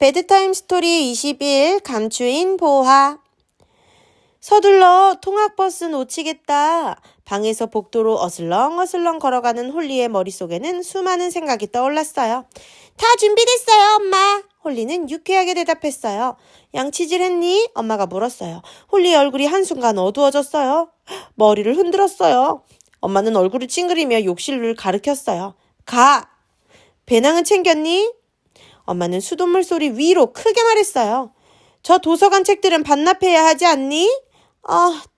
베드타임 스토리 21 감추인 보화. 서둘러 통학버스 놓치겠다. 방에서 복도로 어슬렁어슬렁 걸어가는 홀리의 머릿속에는 수많은 생각이 떠올랐어요. 다 준비됐어요, 엄마. 홀리는 유쾌하게 대답했어요. 양치질 했니? 엄마가 물었어요. 홀리의 얼굴이 한순간 어두워졌어요. 머리를 흔들었어요. 엄마는 얼굴을 찡그리며 욕실을 가리켰어요. 가! 배낭은 챙겼니? 엄마는 수돗물 소리 위로 크게 말했어요. 저 도서관 책들은 반납해야 하지 않니?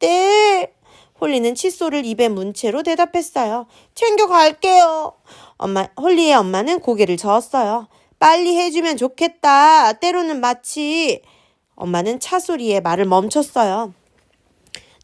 네. 홀리는 칫솔을 입에 문 채로 대답했어요. 챙겨갈게요. 홀리의 엄마는 고개를 저었어요. 빨리 해주면 좋겠다. 때로는 마치... 엄마는 차 소리에 말을 멈췄어요.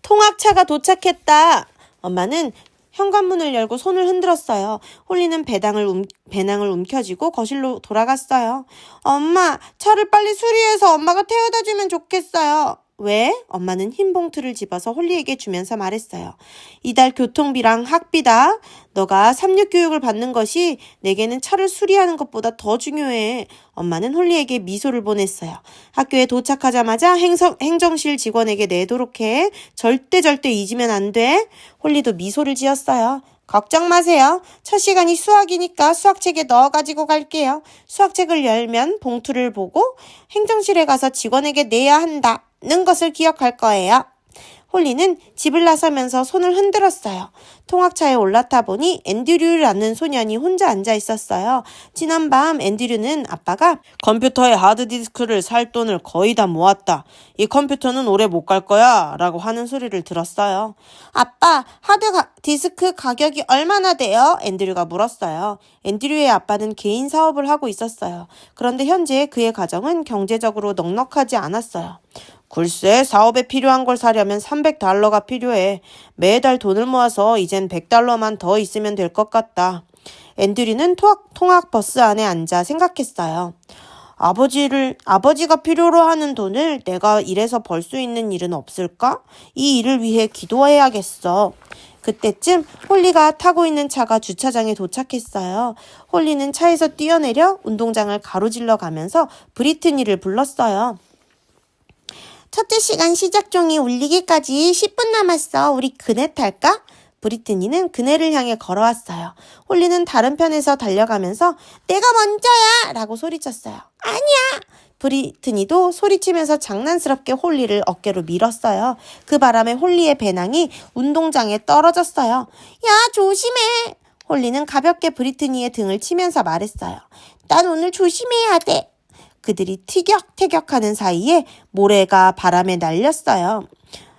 통학차가 도착했다. 엄마는 현관문을 열고 손을 흔들었어요. 홀리는 배낭을 움켜쥐고 거실로 돌아갔어요. 엄마, 차를 빨리 수리해서 엄마가 태워다 주면 좋겠어요. 왜? 엄마는 흰 봉투를 집어서 홀리에게 주면서 말했어요. 이달 교통비랑 학비다. 너가 3육 교육을 받는 것이 내게는 차를 수리하는 것보다 더 중요해. 엄마는 홀리에게 미소를 보냈어요. 학교에 도착하자마자 행정실 직원에게 내도록 해. 절대 잊으면 안 돼. 홀리도 미소를 지었어요. 걱정 마세요. 첫 시간이 수학이니까 수학책에 넣어 가지고 갈게요. 수학책을 열면 봉투를 보고 행정실에 가서 직원에게 내야 한다는 것을 기억할 거예요. 홀리는 집을 나서면서 손을 흔들었어요. 통학차에 올라타 보니 앤드류라는 소년이 혼자 앉아 있었어요. 지난밤 앤드류는 아빠가 컴퓨터에 하드디스크를 살 돈을 거의 다 모았다. 이 컴퓨터는 오래 못 갈 거야 라고 하는 소리를 들었어요. 아빠, 하드디스크 가격이 얼마나 돼요? 앤드류가 물었어요. 앤드류의 아빠는 개인 사업을 하고 있었어요. 그런데 현재 그의 가정은 경제적으로 넉넉하지 않았어요. 글쎄, 사업에 필요한 걸 사려면 $300가 필요해. 매달 돈을 모아서 이젠 $100만 더 있으면 될 것 같다. 앤드류는 통학버스 안에 앉아 생각했어요. 아버지가 필요로 하는 돈을 내가 일해서 벌 수 있는 일은 없을까? 이 일을 위해 기도해야겠어. 그때쯤 홀리가 타고 있는 차가 주차장에 도착했어요. 홀리는 차에서 뛰어내려 운동장을 가로질러 가면서 브리트니를 불렀어요. 첫째 시간 시작 종이 울리기까지 10분 남았어. 우리 그네 탈까? 브리트니는 그네를 향해 걸어왔어요. 홀리는 다른 편에서 달려가면서 내가 먼저야! 라고 소리쳤어요. 아니야! 브리트니도 소리치면서 장난스럽게 홀리를 어깨로 밀었어요. 그 바람에 홀리의 배낭이 운동장에 떨어졌어요. 야, 조심해! 홀리는 가볍게 브리트니의 등을 치면서 말했어요. 난 오늘 조심해야 돼. 그들이 티격태격하는 사이에 모래가 바람에 날렸어요.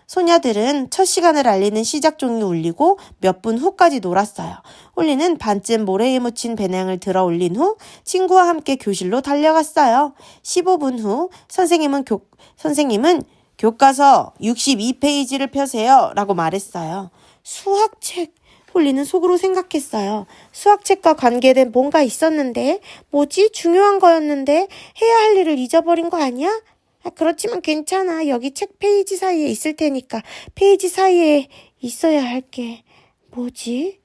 소녀들은 첫 시간을 알리는 시작종이 울리고 몇 분 후까지 놀았어요. 홀리는 반쯤 모래에 묻힌 배낭을 들어 올린 후 친구와 함께 교실로 달려갔어요. 15분 후 선생님은 교과서 62페이지를 펴세요 라고 말했어요. 수학책. 홀리는 속으로 생각했어요. 수학책과 관계된 뭔가 있었는데 뭐지? 중요한 거였는데 해야 할 일을 잊어버린 거 아니야? 그렇지만 괜찮아. 여기 책 페이지 사이에 있을 테니까 페이지 사이에 있어야 할게. 뭐지?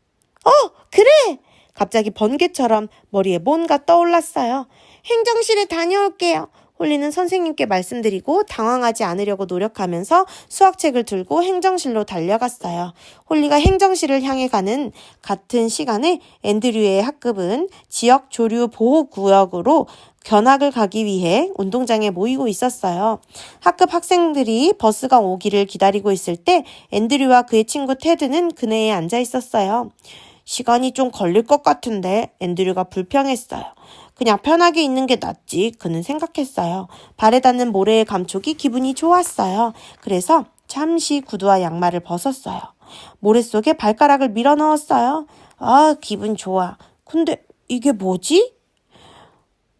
그래! 갑자기 번개처럼 머리에 뭔가 떠올랐어요. 행정실에 다녀올게요. 홀리는 선생님께 말씀드리고 당황하지 않으려고 노력하면서 수학책을 들고 행정실로 달려갔어요. 홀리가 행정실을 향해 가는 같은 시간에 앤드류의 학급은 지역 조류 보호구역으로 견학을 가기 위해 운동장에 모이고 있었어요. 학급 학생들이 버스가 오기를 기다리고 있을 때 앤드류와 그의 친구 테드는 그네에 앉아 있었어요. 시간이 좀 걸릴 것 같은데 앤드류가 불평했어요. 그냥 편하게 있는 게 낫지 그는 생각했어요. 발에 닿는 모래의 감촉이 기분이 좋았어요. 그래서 잠시 구두와 양말을 벗었어요. 모래 속에 발가락을 밀어 넣었어요. 기분 좋아. 근데 이게 뭐지?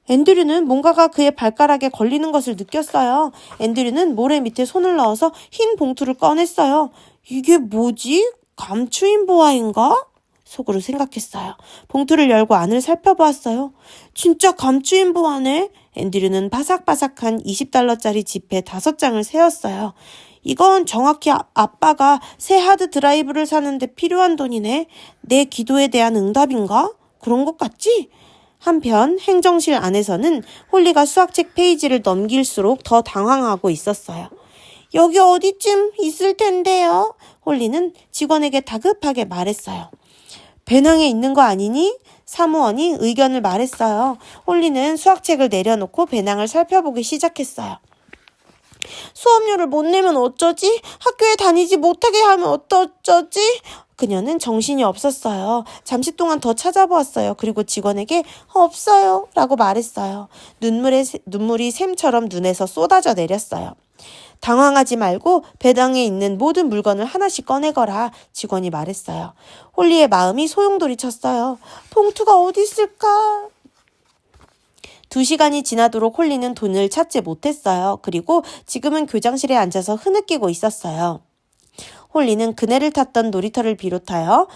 앤드류는 뭔가가 그의 발가락에 걸리는 것을 느꼈어요. 앤드류는 모래 밑에 손을 넣어서 흰 봉투를 꺼냈어요. 이게 뭐지? 감추인 보화인가? 속으로 생각했어요. 봉투를 열고 안을 살펴보았어요. 진짜 감추인 보화네. 앤드류는 바삭바삭한 $20짜리 지폐 5장을 세었어요. 이건 정확히 아빠가 새 하드 드라이브를 사는데 필요한 돈이네. 내 기도에 대한 응답인가? 그런 것 같지? 한편 행정실 안에서는 홀리가 수학책 페이지를 넘길수록 더 당황하고 있었어요. 여기 어디쯤 있을 텐데요. 홀리는 직원에게 다급하게 말했어요. 배낭에 있는 거 아니니? 사무원이 의견을 말했어요. 홀리는 수학책을 내려놓고 배낭을 살펴보기 시작했어요. 수업료를 못 내면 어쩌지? 학교에 다니지 못하게 하면 어쩌지? 그녀는 정신이 없었어요. 잠시 동안 더 찾아보았어요. 그리고 직원에게 없어요 라고 말했어요. 눈물이 샘처럼 눈에서 쏟아져 내렸어요. 당황하지 말고 배당에 있는 모든 물건을 하나씩 꺼내거라 직원이 말했어요. 홀리의 마음이 소용돌이 쳤어요. 봉투가 어디 있을까? 2시간이 지나도록 홀리는 돈을 찾지 못했어요. 그리고 지금은 교장실에 앉아서 흐느끼고 있었어요. 홀리는 그네를 탔던 놀이터를 비롯하여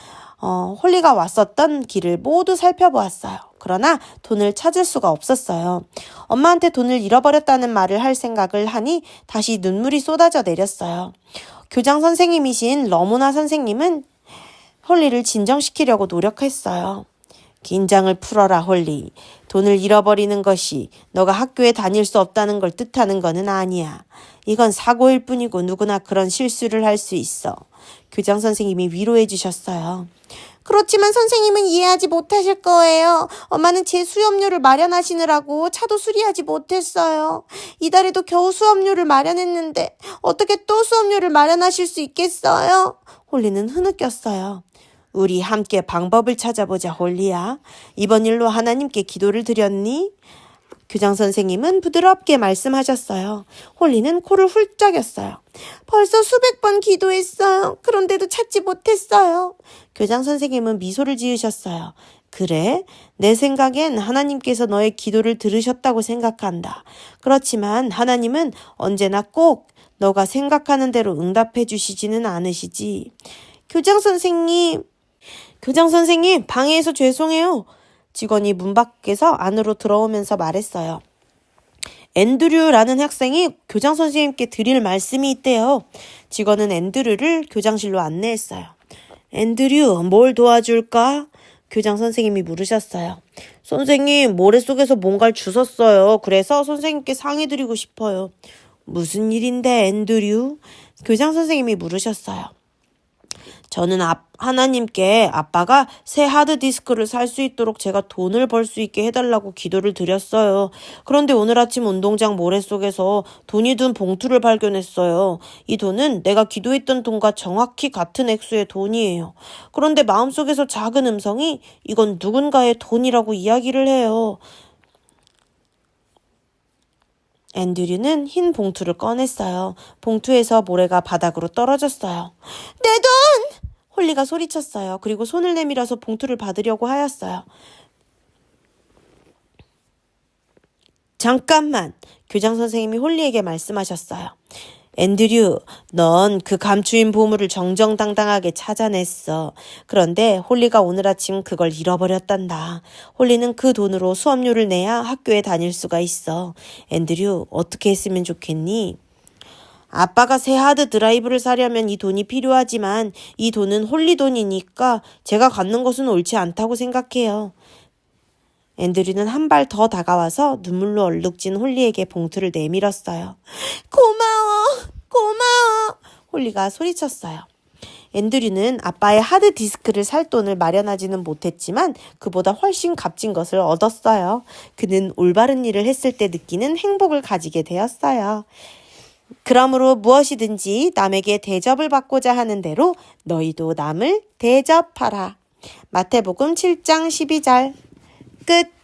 홀리가 왔었던 길을 모두 살펴보았어요. 그러나 돈을 찾을 수가 없었어요. 엄마한테 돈을 잃어버렸다는 말을 할 생각을 하니 다시 눈물이 쏟아져 내렸어요. 교장 선생님이신 러모나 선생님은 홀리를 진정시키려고 노력했어요. 긴장을 풀어라, 홀리. 돈을 잃어버리는 것이 너가 학교에 다닐 수 없다는 걸 뜻하는 거는 아니야. 이건 사고일 뿐이고 누구나 그런 실수를 할 수 있어. 교장 선생님이 위로해 주셨어요. 그렇지만 선생님은 이해하지 못하실 거예요. 엄마는 제 수업료를 마련하시느라고 차도 수리하지 못했어요. 이달에도 겨우 수업료를 마련했는데 어떻게 또 수업료를 마련하실 수 있겠어요? 홀리는 흐느꼈어요. 우리 함께 방법을 찾아보자, 홀리야. 이번 일로 하나님께 기도를 드렸니? 교장 선생님은 부드럽게 말씀하셨어요. 홀리는 코를 훌쩍였어요. 벌써 수백 번 기도했어요. 그런데도 찾지 못했어요. 교장 선생님은 미소를 지으셨어요. 그래? 내 생각엔 하나님께서 너의 기도를 들으셨다고 생각한다. 그렇지만 하나님은 언제나 꼭 너가 생각하는 대로 응답해 주시지는 않으시지. 교장 선생님, 방해해서 죄송해요. 직원이 문 밖에서 안으로 들어오면서 말했어요. 앤드류라는 학생이 교장 선생님께 드릴 말씀이 있대요. 직원은 앤드류를 교장실로 안내했어요. 앤드류, 뭘 도와줄까? 교장 선생님이 물으셨어요. 선생님, 모래 속에서 뭔가를 주웠어요. 그래서 선생님께 상의드리고 싶어요. 무슨 일인데, 앤드류? 교장 선생님이 물으셨어요. 저는 하나님께 아빠가 새 하드디스크를 살 수 있도록 제가 돈을 벌 수 있게 해달라고 기도를 드렸어요. 그런데 오늘 아침 운동장 모래 속에서 돈이 든 봉투를 발견했어요. 이 돈은 내가 기도했던 돈과 정확히 같은 액수의 돈이에요. 그런데 마음속에서 작은 음성이 이건 누군가의 돈이라고 이야기를 해요. 앤드류는 흰 봉투를 꺼냈어요. 봉투에서 모래가 바닥으로 떨어졌어요. 내 돈! 홀리가 소리쳤어요. 그리고 손을 내밀어서 봉투를 받으려고 하였어요. 잠깐만! 교장 선생님이 홀리에게 말씀하셨어요. 앤드류, 넌 그 감추인 보물을 정정당당하게 찾아냈어. 그런데 홀리가 오늘 아침 그걸 잃어버렸단다. 홀리는 그 돈으로 수업료를 내야 학교에 다닐 수가 있어. 앤드류, 어떻게 했으면 좋겠니? 아빠가 새 하드 드라이브를 사려면 이 돈이 필요하지만 이 돈은 홀리 돈이니까 제가 갖는 것은 옳지 않다고 생각해요. 앤드류는 한 발 더 다가와서 눈물로 얼룩진 홀리에게 봉투를 내밀었어요. 고마워. 홀리가 소리쳤어요. 앤드류는 아빠의 하드디스크를 살 돈을 마련하지는 못했지만 그보다 훨씬 값진 것을 얻었어요. 그는 올바른 일을 했을 때 느끼는 행복을 가지게 되었어요. 그러므로 무엇이든지 남에게 대접을 받고자 하는 대로 너희도 남을 대접하라. 마태복음 7장 12절 끝.